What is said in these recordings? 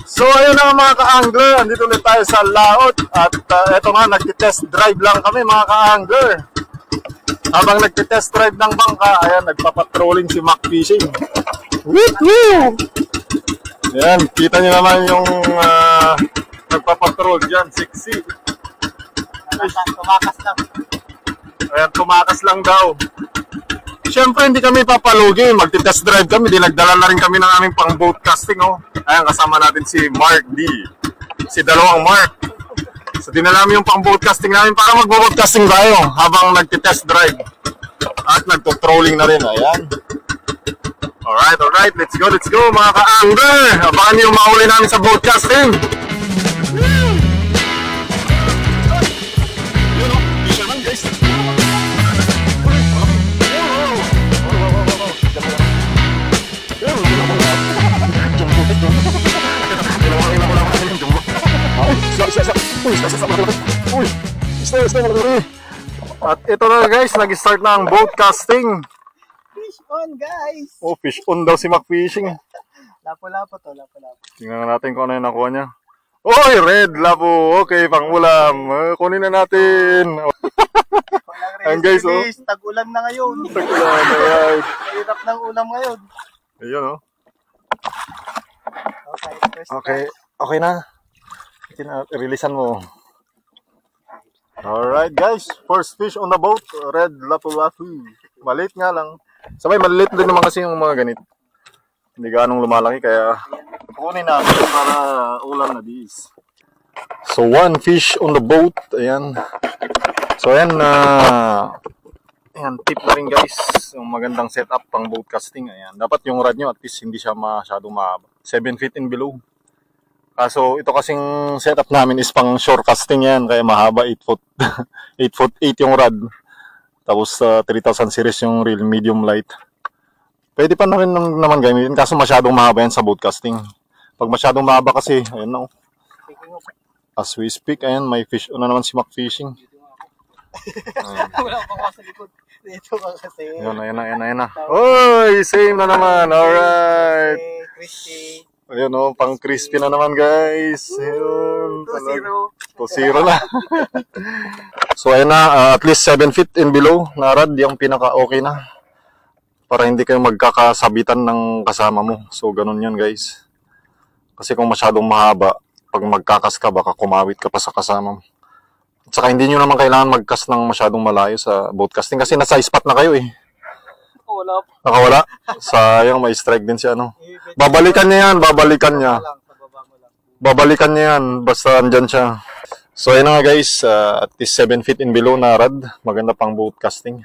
So ayun na mga ka-angler, andito ulit tayo sa laot at eto nga, nagti-test drive lang kami mga ka-angler. Habang nagti-test drive ng bangka, ayan, nagpapatrolling si Mac Fishing. Woo! Ayan, kita nyo naman yung nagpapatrol dyan, sexy. Tumakas lang. Ayan, tumakas lang daw. Siyempre hindi kami papalugi, magti-test drive kami, dinagdala na rin kami ng aming pang boat casting, oh. Ayan, kasama natin si Mark D. Si dalawang Mark. So dinala namin yung pang boat casting namin para mag-boat casting tayo habang nagti-test drive. At nagto-trolling na rin, ayan. Alright, let's go mga ka-angler. Abangan niyo yung mahuli namin sa boat casting. At ito na guys, nag-start na ang boat casting. Fish on guys! Oh, fish on daw si Mac Fishing. Lapo-lapo to, lapo-lapo. Tingnan natin kung ano yung nakuha niya. Oy, red lapo. Okay, pang ulam. Kunin na natin. Ayan guys, oh. Tag-ulan na ngayon. Tag-ulan na yan. Mahirap ng ulam ngayon. Ayun, oh. Okay, Okay na. Releasean mo. Alright guys, first fish on the boat, red lapu-lapu. Maliit nga lang. Sabay, maliit din naman kasi yung mga ganit. Hindi ganong lumalaki, kaya kunin natin para ulam na dis. So, one fish on the boat. Ayan. So, ayan. Ayan, tip na rin guys. Yung magandang setup pang boat casting. Ayan. Dapat yung rod nyo at least hindi siya masyadong mahaba. 7 feet and below. Kaso ito kasing setup namin is pang shore casting yan. Kaya mahaba 8 foot. 8 foot 8 yung rod. Tapos 3000 series yung reel, medium light. Pwede pa na rin naman gamitin. Kaso masyadong mahaba yan sa boat casting. Pag masyadong mahaba kasi, ayan na, oh. As we speak, ayan, may fish. Ano naman si Mac Fishing? Wala pa sa likod. Dito ka kasi. Ayan na. Oy, same na naman. Alright. Crispy. Ayun, oh, pang crispy na naman guys. Ayun. 2-0 na. So ayun na, at least 7 feet and below na rod, yung pinaka okay na. Para hindi kayo magkakasabitan ng kasama mo. So ganun yun guys. Kasi kung masyadong mahaba, pag magkakas ka, baka kumawit ka pa sa kasama mo. At saka hindi nyo naman kailangan magcast ng masyadong malayo sa boat casting kasi nasa spot na kayo eh. Wala pa. Nakawala? Sayang, may strike din si ano. Babalikan niya yan, Babalikan niya yan, basta andyan siya. So ayun na nga guys, at least 7 feet in below na rod. Maganda pang boat casting.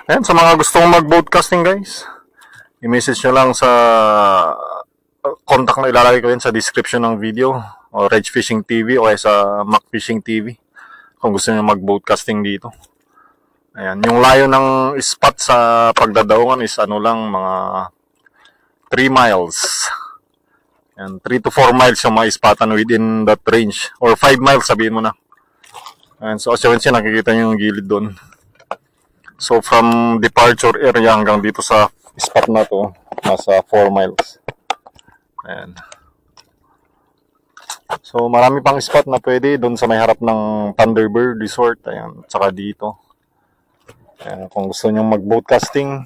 Ayan, sa mga gustong mag-boat casting guys, i-message nyo lang sa contact na ilalagay ko yun sa description ng video. O Reg Fishing TV o kaya sa Mac Fishing TV. Kung gusto nyo mag-boat casting dito. Ayan, yung layo ng spot sa pagdadaungan is ano lang, mga 3 miles. Ayan, 3 to 4 miles yung maispatan within that range. Or 5 miles, sabihin mo na. Ayan, so as you can see, nakikita nyo yung gilid doon. So from departure area hanggang dito sa spot na to, nasa 4 miles. Ayan. So marami pang spot na pwede doon sa may harap ng Thunderbird Resort. Ayan, tsaka dito. Ayan, kung gusto nyo mag-boat casting.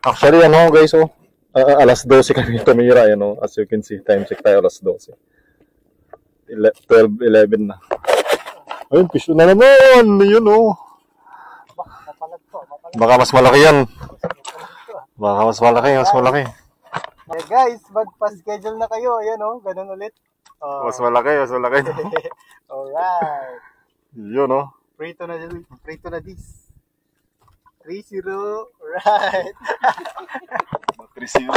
Actually, ano guys, oh, alas 12 kami tumira. Ayan, oh, as you can see, time check tayo, alas 12. 12, 11 na. Ayun, fish na naman. Yun, oh. Baka mas malaki yan. Mas malaki. Hey guys, magpa-schedule na kayo. Ayan, oh, ganun ulit. Mas malaki. Alright. Yun, oh. Prito na this. 3-0, right. 3-0.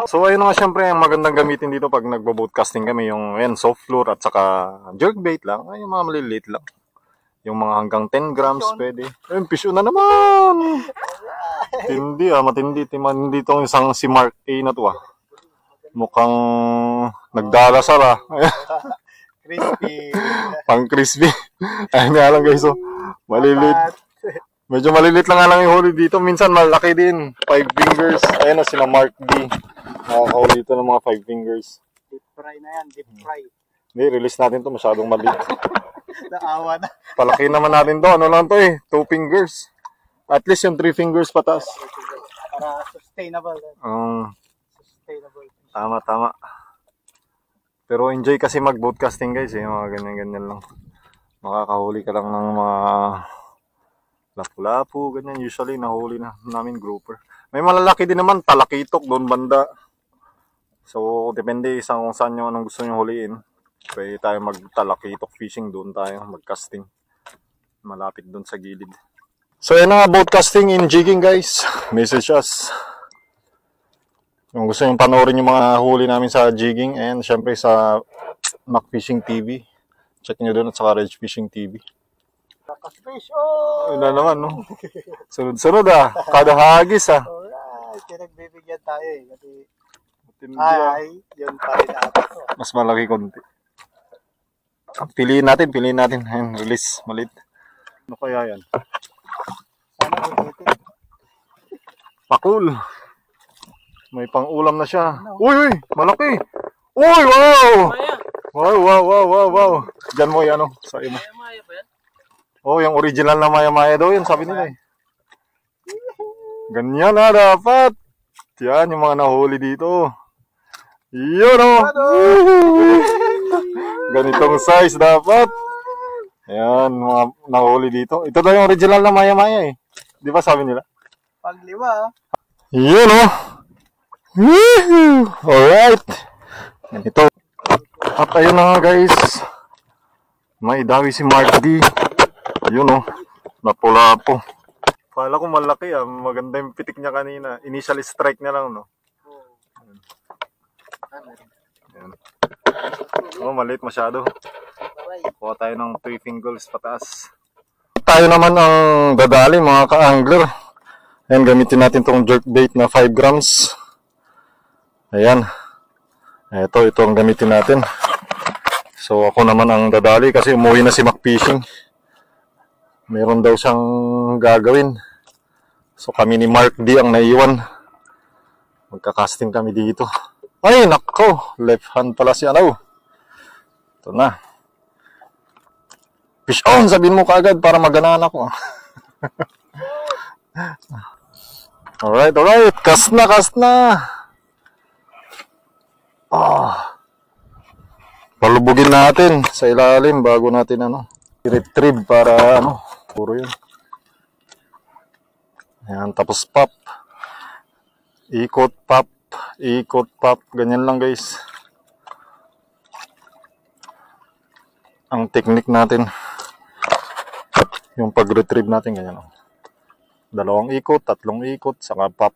So ayun nga, syempre ang magandang gamitin dito pag nagbo-boat casting kami, yung ayan, soft lure at saka jerkbait lang, ay yung mga maliliit lang. Yung mga hanggang 10 grams pwede. Ayun, fish on na naman. Matindi matindi tong isang si Mark A na to ah. Mukhang nagdarasal ah. Crispy. Pang crispy. Ayun nga lang guys, oh. Maliliit. Medyo malilit lang nga lang yung huli dito. Minsan malaki din. 5 fingers. Ayan o sila Mark D. Nakakahuli dito ng mga 5 fingers. fry na yan, deep fry. Hindi, release natin to. Masyadong maliit. Naawa na. Palaki naman natin to. Ano lang to eh. 2 fingers. At least yung 3 fingers patas. Para sustainable. Sustainable. Tama, tama. Pero enjoy kasi mag-broadcasting guys eh. Mga ganyan-ganyan lang. Makakahuli ka lang ng mga lapu-lapu, ganyan. Usually nahuli na namin grouper. May malalaki din naman, talakitok doon banda. So, depende sa kung saan nyo anong gusto nyo huliin. Pwede tayo mag-talakitok fishing doon tayo, mag-casting. Malapit doon sa gilid. So, yan na broadcasting in jigging guys. Message us. Kung gusto nyo panoorin yung mga huli namin sa jigging and syempre sa Mac Fishing TV. Check nyo doon at saka Reg Fishing TV. Nakafish! Oh! Wala naman, no? Sunod-sunod ah. Kada hagis ah. Alright, pinagbibigyan tayo eh. Kasi, Ay, yun pa rin natin. mas malaki konti. Piliin natin. Ayun, release, malit. Ano kaya yan? Sana ulitin. Pakul. May pang-ulam na siya. Uy, malaki. Uy, wow! Wow. Diyan mo yan, sa imo. Oh, yung original na maya-maya daw yun, sabi nila eh. Ganyan na dapat. Yan, yung mga nahuli dito. Yun Ganitong size dapat. Ayan, mga nahuli dito. Ito daw yung original na maya-maya eh. Di ba sabi nila? Pagliwa. Yun Woohoo! Alright. Ganito. At ayun na nga guys. May dawi si Mark D. Yun napula-po. Kala ko malaki maganda yung pitik niya kanina. Initial strike niya lang Ayan. Maliit masyado. Kuha tayo ng 3 fingers pataas. Tayo naman ang dadali mga ka-angler. Ayan, gamitin natin tong jerkbait na 5 grams. Ayan. Ito ang gamitin natin. So ako naman ang dadali kasi umuwi na si Mac Fishing. Meron daw siyang gagawin. So kami ni Mark D ang naiwan. Magka-casting kami dito. Ay, nako. Left hand pala siya. Ito na. Fish on! Sabihin mo kaagad para maganahan ako. Alright. Cast na. Palubugin natin sa ilalim bago natin i-retrieve para puro yun. Ayan, tapos pop. Ikot pop, ganyan lang guys. Ang technique natin, yung pag-retrieve natin ganyan. 2 ikot, 3 ikot, saka pop.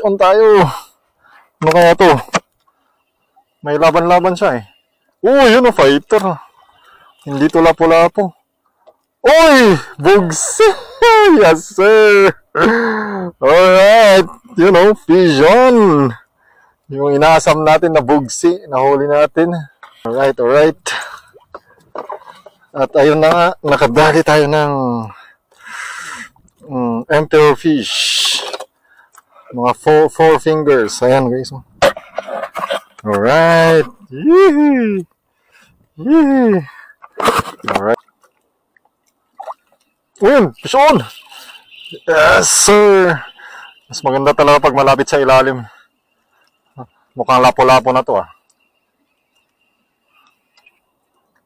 On tayo. Ano kaya to? May laban-laban siya eh. Yun fighter. Hindi to lapo-lapo. Uy! Bugs! Yes, sir! Alright! Pigeon! Yung inaasam natin na bugsi, nahuli natin. Alright. At ayun na nga, nakadali tayo ng emperor fish. Mga 4 fingers. Ayan guys. Alright! Yee! Alright. Fish on! Yes, sir! Mas maganda talaga pag malapit sa ilalim. Mukhang lapo-lapo na to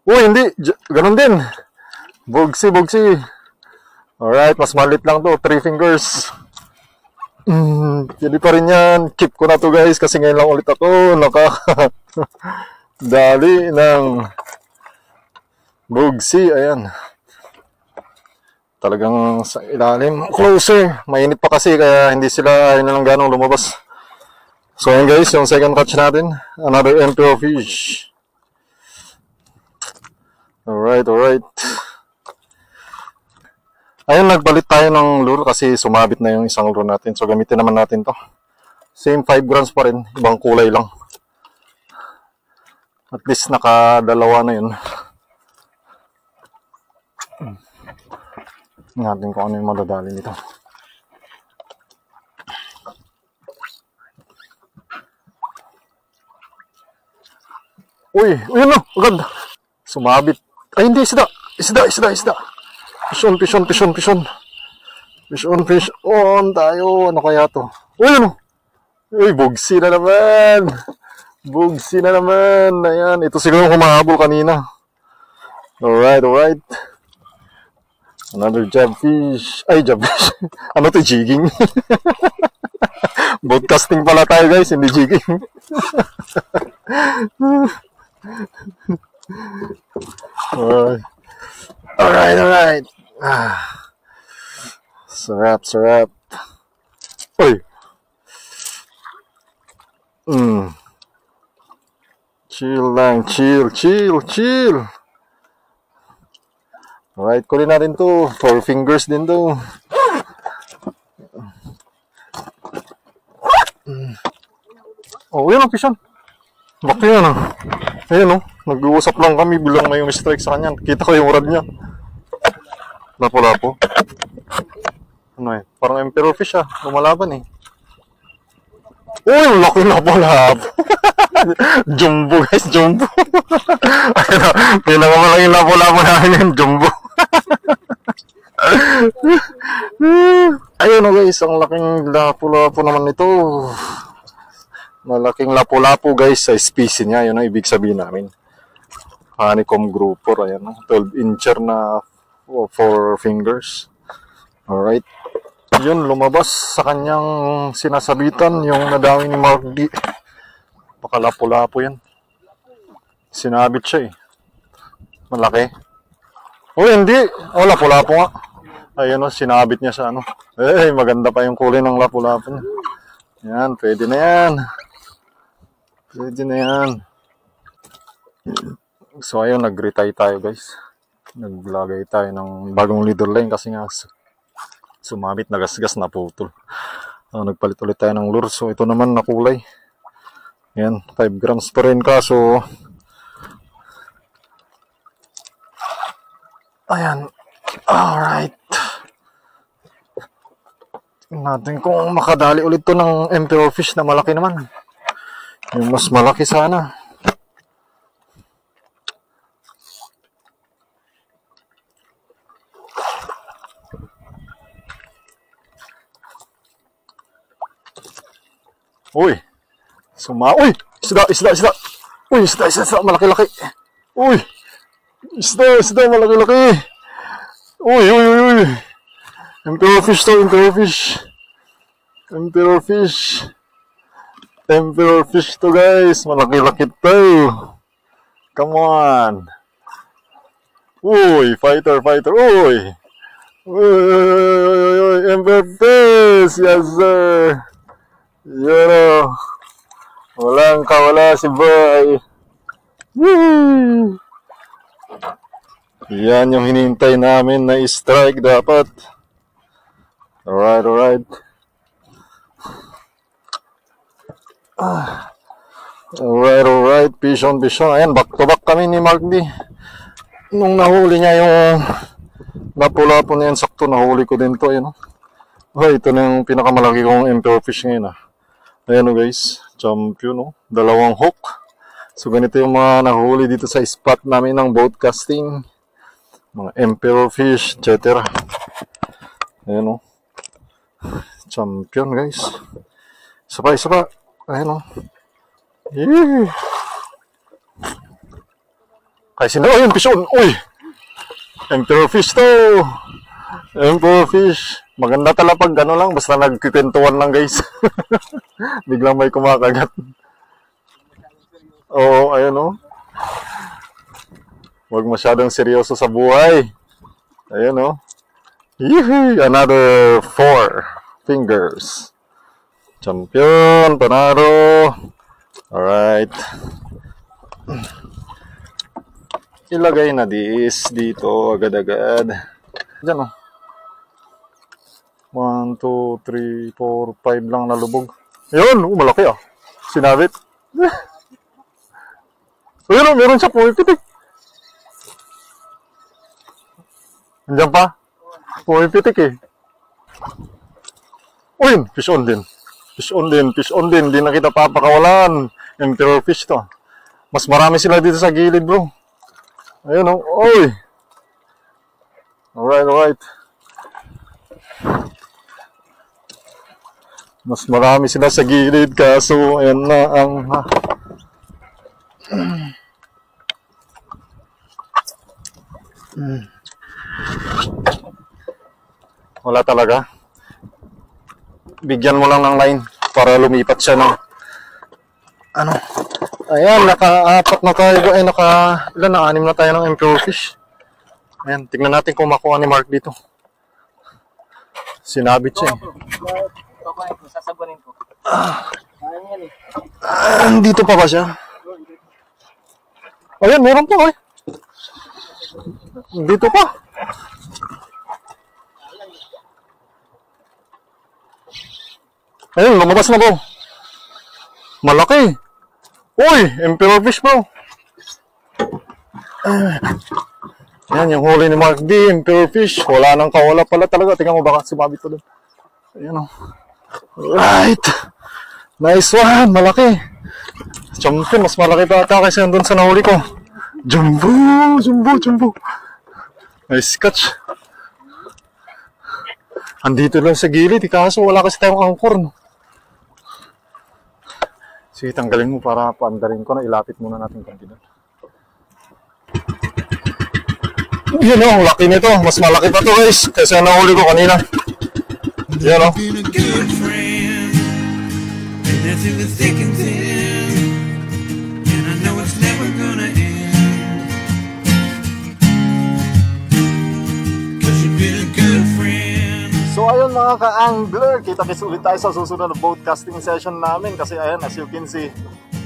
hindi. Ganun din. Bugsi. Alright, mas malit lang to. 3 fingers. Pwede pa rin yan. Keep ko na to guys kasi ngayon lang ulit ako dali ng bugsi. Ayan. Talagang sa ilalim. Closer. Mainit pa kasi kaya hindi sila ayun na lang ganong lumabas. So ayan guys, yung second catch natin. Another emperor fish. Alright. Ayun, nagbalit tayo ng lure kasi sumabit na yung isang lure natin. So gamitin naman natin to. Same 5 grams pa rin. Ibang kulay lang. At least naka-2 na yun. Natin kung ano yung madadali nito. Uy, uy, ano? Agad. Sumabit. Ay, hindi, isda. Isda. Pishon. Fish on tayo. Ano kaya to? Uy, ano? Uy, bugsi na naman. Ayan, ito siguro humahabol kanina. Alright. Another job fish. Ay, job fish. Ano to, jigging? Broadcasting pala tayo, guys, hindi jigging. Alright. Sarap. Uy. Chill lang. Alright, kunin natin to. 4 fingers din to. Oh, yun ang pisyon. Bakit yan ah. Ayun oh, nag-uusap lang kami bilang may strike sa kanya. Kita ko yung rad niya. Lapo-lapo. Ano eh, parang emperor fish ah. Lumalaban eh. Uy, ang laki lapo-lapo. Jumbo guys, jumbo. Ayun oh, pinakamalaking lapo-lapo namin yung jumbo. Ayun oh guys, ang laking lapo-lapo naman ito. Malaking lapo-lapo guys sa species niya. Yun ang ibig sabihin namin. Honeycomb grouper. Ayan, 12-incher na 4 fingers. Alright. Yun, lumabas sa kanyang sinasabitan yung nadawi ni Mark D. Baka lapo-lapo yan. Sinabit siya eh. Malaki. Oh, hindi. Oh, lapo-lapo nga. Ayun o, sinabit niya sa ano. Eh, maganda pa yung kulay ng lapo-lapo niya. Yan, pwede na yan. So, ayun, nag-retire tayo guys. Naglagay tayo ng bagong leader line kasi nga sumabit, nagasgas, naputol. Nagpalit ulit tayo ng lure. So, ito naman na kulay. Yan, 5 grams pa rin kaso. Ayan. Alright. Tingnan natin kung makadali ulit to ng emperor fish na malaki naman. Yung mas malaki sana. Uy! Uy! Isda! Uy, isda! Malaki-laki! Uy! Isda! Malaki-laki! Uy! Emperor fish to, Emperor fish to guys! Malaki-laki to! Come on! Uy! Fighter! Uy! Emperor fish! Yes sir! Yan o. Walang kawala si boy. Woo! Yan yung hinintay namin na strike dapat. Alright. Alright. Fish on. Ayan, back to back kami ni Mark D. Nung nahuli niya yung lapo-lapo na yan, sakto nahuli ko din to. Ayan o. Ito na yung pinakamalaki kong emperor fish ngayon ah. Ayan o guys, champion o. 2 hook. So ganito yung mga nahuli dito sa spot namin ng boat casting. Mga emperor fish, etc. Ayan o. Champion guys. Isa pa. Ayan o. Yee! Kaya sino? Ayun, fish on. Uy! Emperor fish to. Emperor fish. Maganda talaga pag gano'n lang, basta nagkikwentuhan lang guys. Biglang may kumakagat. Oo, ayun o. Huwag masyadong seryoso sa buhay. Ayun o. Yee! Another 4 fingers. Champion, panaro. Alright. Ilagay na dito agad-agad. Diyan o. 1, 2, 3, 4, 5 lang nalubog. Ayun, malaki ah. Sinabit. Ayun, meron siya pumipitik. Andiyan pa. Pumipitik eh. Ayun, fish on din. Di na kita papakawalan. Emperor fish to. Mas marami sila dito sa gilid, bro. Ayun, oh. Oy! Alright. Mas marami sila sa gilid, kaso ayan na ang... Wala talaga. Bigyan mo lang ng line para lumipat siya ng... Ano? Ayan, naka-apat na tayo. Ilan na? 6 na tayo ng emperor fish. Ayan, tingnan natin kung makuha ni Mark dito. Sinabit siya eh. Sasabunin ko. Ayan eh. Dito pa ba siya? Ayan, meron pa eh. Dito pa. Ayun, lumabas na bro. Malaki. Uy, emperor fish bro. Ayan, yung huli ni Mark D, emperor fish. Wala nang kawala pala talaga. Tingnan mo baka sumabit ko doon. Ayan o. Right. Nice one, malaki. Champion, mas malaki pa ata kasi nandun sa nahuli ko. Jumbo. Nice catch. Andito lang sa gilid, kaso wala kasi tayong angkor, no? Sige, tanggalin mo para paandarin ko na. Ilapit muna natin konti doon. Yun o, laki nito. Mas malaki pa to guys, kasi nahuli ko kanina. Yan o. So ayun mga ka-angler, kita-kits ulit tayo sa susunod na boat casting session namin kasi ayan, as you can see,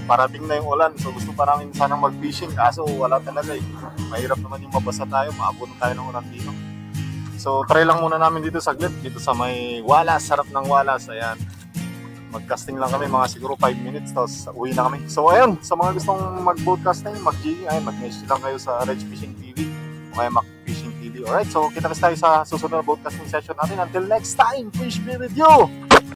parating na yung ulan. So gusto pa namin sanang mag-fishing kaso wala talaga eh. Mahirap naman yung mabasa tayo, maabot tayo ng ulan dito. So try lang muna namin dito saglit, dito sa may Walas, sarap ng Walas, ayan. Mag-casting lang kami, mga siguro 5 minutes, tapos uwi na kami. So ayun, sa mga gustong mag-boat casting, mag-jigging, ayun, mag-message lang kayo sa Reg Fishing TV o kaya Mac Fishing TV. Alright, so kita-kits tayo sa susunod na boat casting session natin. Until next time, fish be with you!